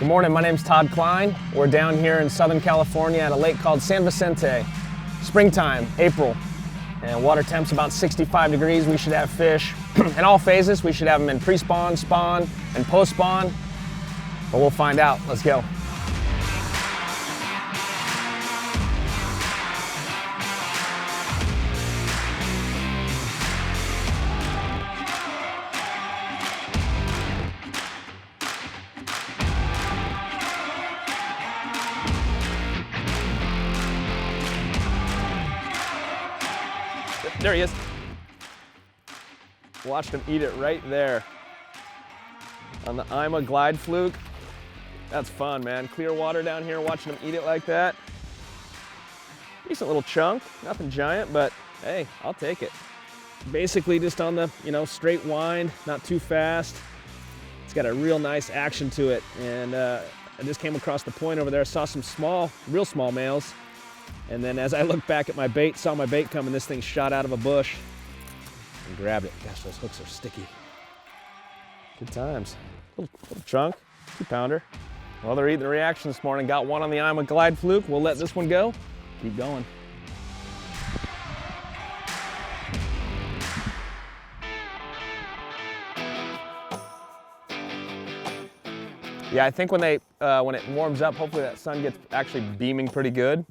Good morning, my name's Todd Kline. We're down here in Southern California at a lake called San Vicente. Springtime, April, and water temp's about 65 degrees. We should have fish in all phases. We should have them in pre-spawn, spawn, and post-spawn, but we'll find out. Let's go. There he is. Watched him eat it right there on the Ima Glide Fluke. That's fun, man. Clear water down here, watching him eat it like that. Decent little chunk, nothing giant, but hey, I'll take it. Basically just on the, straight wind, not too fast. It's got a real nice action to it. And I just came across the point over there, saw some real small males. And then as I looked back at my bait, saw my bait coming, this thing shot out of a bush and grabbed it. Gosh, those hooks are sticky. Good times. Little chunk, 2-pounder. Well, they're eating the reaction this morning. Got one on the Ima Glide Fluke. We'll let this one go. Keep going. Yeah, I think when it warms up, hopefully that sun gets actually beaming pretty good.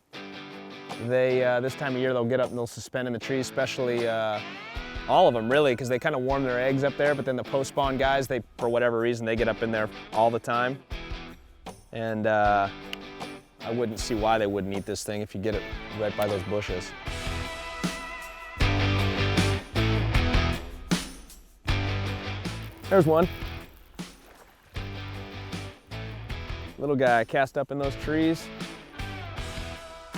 This time of year they'll get up and they'll suspend in the trees, especially all of them really, because they kind of warm their eggs up there. But then the post-spawn guys, for whatever reason, they get up in there all the time. And I wouldn't see why they wouldn't eat this thing if you get it right by those bushes. There's one. Little guy cast up in those trees.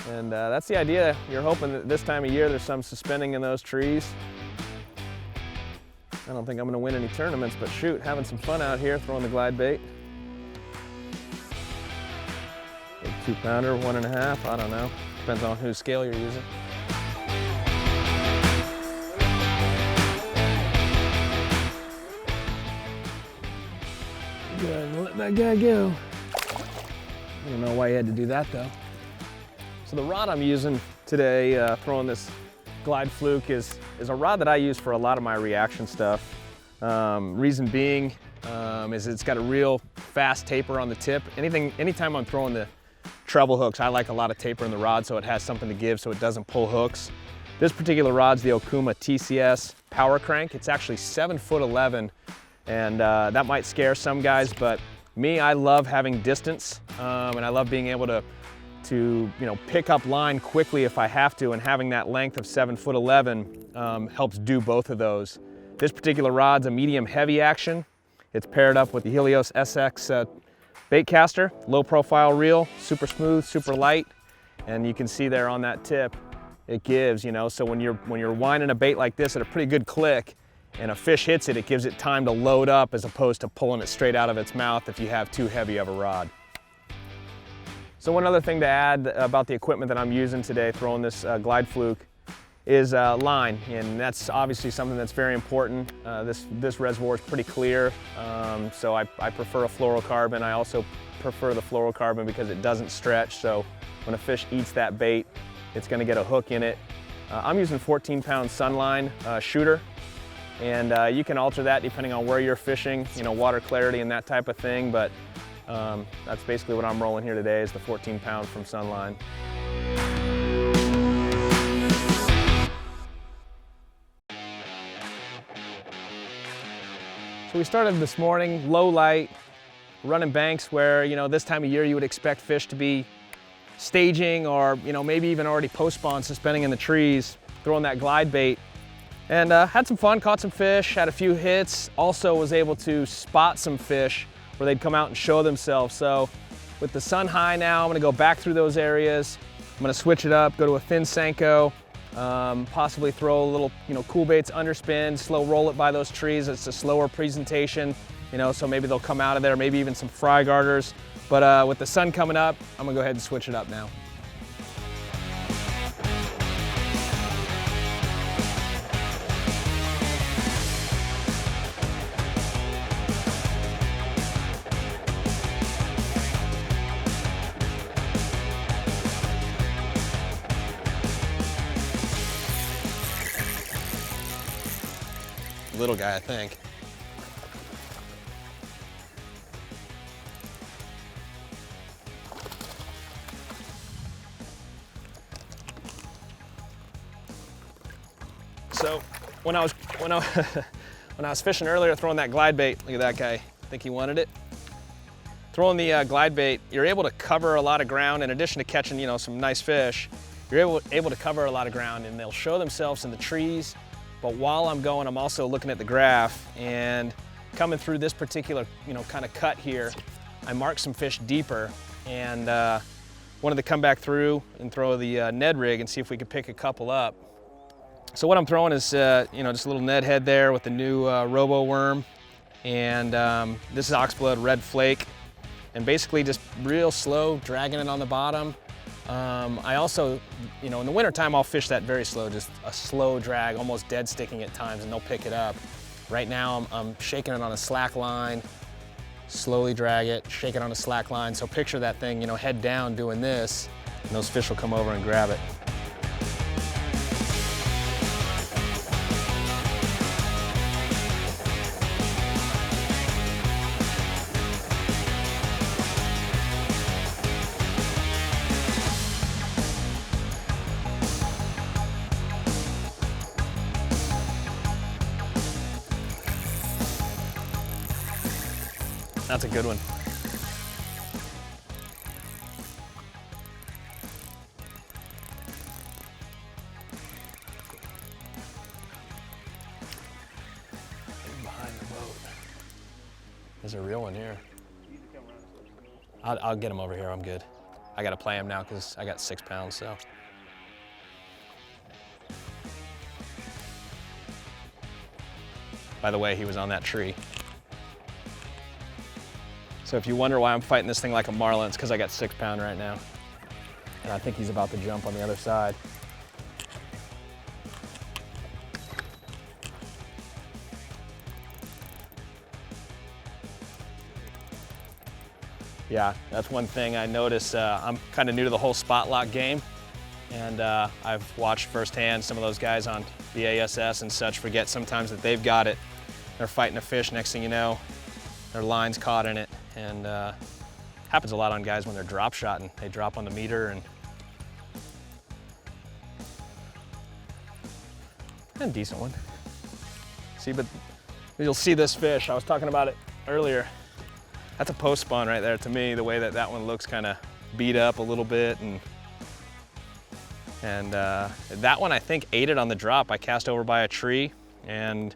And that's the idea. You're hoping that this time of year there's some suspending in those trees. I don't think I'm gonna win any tournaments, but shoot, having some fun out here throwing the glide bait. Big 2-pounder, 1.5, I don't know. Depends on whose scale you're using. Go ahead and let that guy go. I don't know why you had to do that though. So the rod I'm using today, throwing this Glide Fluke, is a rod that I use for a lot of my reaction stuff. Reason being is it's got a real fast taper on the tip. Anytime I'm throwing the treble hooks, I like a lot of taper in the rod so it has something to give so it doesn't pull hooks. This particular rod's the Okuma TCS Power Crank. It's actually 7'11", and that might scare some guys, but me, I love having distance, and I love being able to pick up line quickly if I have to, and having that length of 7'11" helps do both of those. This particular rod's a medium heavy action. It's paired up with the Helios SX bait caster, low profile reel, super smooth, super light, and you can see there on that tip, it gives, so when you're winding a bait like this at a pretty good click, and a fish hits it, it gives it time to load up as opposed to pulling it straight out of its mouth if you have too heavy of a rod. So one other thing to add about the equipment that I'm using today, throwing this Glide Fluke, is line, and that's obviously something that's very important. This reservoir is pretty clear, so I prefer a fluorocarbon. I also prefer the fluorocarbon because it doesn't stretch, so when a fish eats that bait, it's going to get a hook in it. I'm using 14-pound Sunline shooter, and you can alter that depending on where you're fishing, water clarity and that type of thing, but that's basically what I'm rolling here today, is the 14-pound from Sunline. So we started this morning, low light, running banks where, this time of year you would expect fish to be staging or, maybe even already post-spawn, suspending in the trees, throwing that glide bait. And had some fun, caught some fish, had a few hits, also was able to spot some fish where they'd come out and show themselves. So with the sun high now, I'm gonna go back through those areas. I'm gonna switch it up, go to a thin Senko, possibly throw a little, cool baits underspin, slow roll it by those trees. It's a slower presentation, so maybe they'll come out of there, maybe even some fry garters. But with the sun coming up, I'm gonna go ahead and switch it up now. little guy, I think. So when I was fishing earlier, throwing that glide bait, look at that guy. I think he wanted it. Throwing the glide bait, you're able to cover a lot of ground. In addition to catching, you know, some nice fish, you're able to cover a lot of ground, and they'll show themselves in the trees. But while I'm going, I'm also looking at the graph, and coming through this particular, you know, kind of cut here, I marked some fish deeper, and wanted to come back through and throw the Ned rig and see if we could pick a couple up. So what I'm throwing is, you know, just a little Ned head there with the new Roboworm, and this is Oxblood Red Flake, and basically just real slow, dragging it on the bottom. I also, you know, in the wintertime, I'll fish that very slow, just a slow drag, almost dead sticking at times, and they'll pick it up. Right now, I'm shaking it on a slack line, slowly drag it, shake it on a slack line. So picture that thing, you know, head down doing this, and those fish will come over and grab it. That's a good one. Behind the boat. There's a real one here. I'll get him over here, I'm good. I gotta play him now because I got 6 pounds, so. By the way, he was on that tree. So if you wonder why I'm fighting this thing like a marlin, it's because I got 6 pound right now. And I think he's about to jump on the other side. Yeah, that's one thing I notice. I'm kind of new to the whole spot lock game. And I've watched firsthand some of those guys on BASS and such forget sometimes that they've got it. They're fighting a fish, next thing you know, their line's caught in it. And happens a lot on guys when they're drop shotting. They drop on the meter and decent one. See, but you'll see this fish. I was talking about it earlier. That's a post spawn right there to me, the way that that one looks kind of beat up a little bit. And that one I think ate it on the drop. I cast over by a tree, and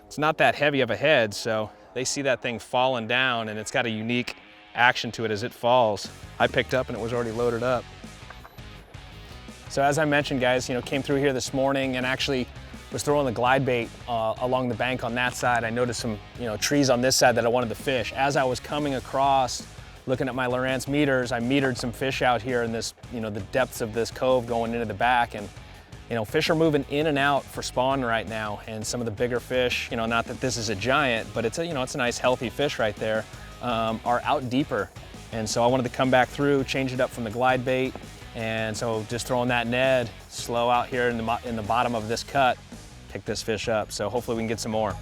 it's not that heavy of a head, so they see that thing falling down, and it's got a unique action to it as it falls. I picked up and it was already loaded up. So as I mentioned, guys, you know, came through here this morning and actually was throwing the glide bait along the bank on that side. I noticed some, you know, trees on this side that I wanted to fish. As I was coming across, looking at my Lowrance meters, I metered some fish out here in this, you know, the depths of this cove going into the back, and you know, fish are moving in and out for spawn right now, and some of the bigger fish, you know, not that this is a giant, but it's a, you know, it's a nice healthy fish right there, are out deeper. And so I wanted to come back through, change it up from the glide bait, and so just throwing that Ned slow out here in the bottom of this cut, pick this fish up. So hopefully we can get some more.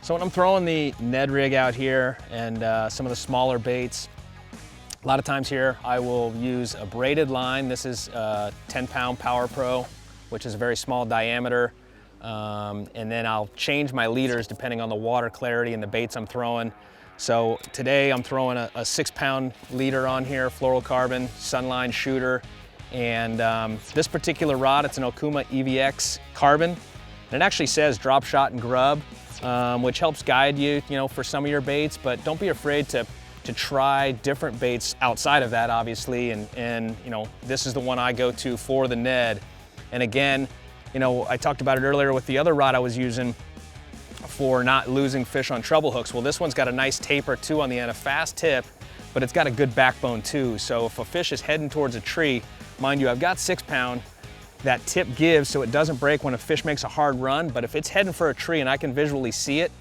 So when I'm throwing the Ned rig out here and some of the smaller baits, a lot of times here I will use a braided line. This is 10-pound Power Pro, which is a very small diameter. And then I'll change my leaders depending on the water clarity and the baits I'm throwing. So today I'm throwing a 6-pound leader on here, fluorocarbon, Sunline shooter. And this particular rod, it's an Okuma EVX carbon. And it actually says drop shot and grub. Which helps guide you, you know, for some of your baits, but don't be afraid to try different baits outside of that, obviously, and you know, this is the one I go to for the Ned. And again, you know, I talked about it earlier with the other rod I was using for not losing fish on treble hooks. Well, this one's got a nice taper too on the end, a fast tip, but it's got a good backbone too. So if a fish is heading towards a tree, mind you, I've got 6-pound, that tip gives so it doesn't break when a fish makes a hard run, but if it's heading for a tree and I can visually see it,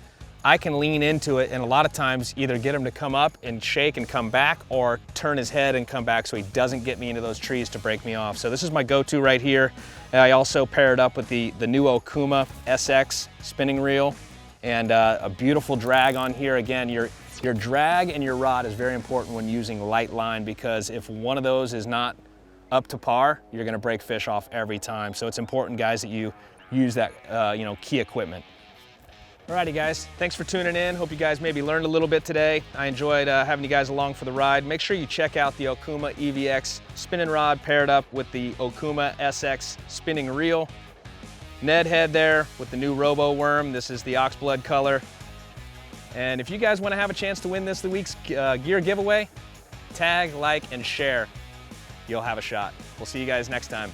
I can lean into it and a lot of times either get him to come up and shake and come back or turn his head and come back so he doesn't get me into those trees to break me off. So this is my go-to right here. I also pair it up with the new Okuma SX spinning reel and a beautiful drag on here. Again, your drag and your rod is very important when using light line because if one of those is not up to par, you're gonna break fish off every time. So it's important, guys, that you use that key equipment. Alrighty guys, thanks for tuning in. Hope you guys maybe learned a little bit today. I enjoyed having you guys along for the ride. Make sure you check out the Okuma EVX spinning rod paired up with the Okuma SX spinning reel. Ned head there with the new Roboworm. This is the oxblood color. And if you guys want to have a chance to win this week's gear giveaway, tag, like, and share. You'll have a shot. We'll see you guys next time.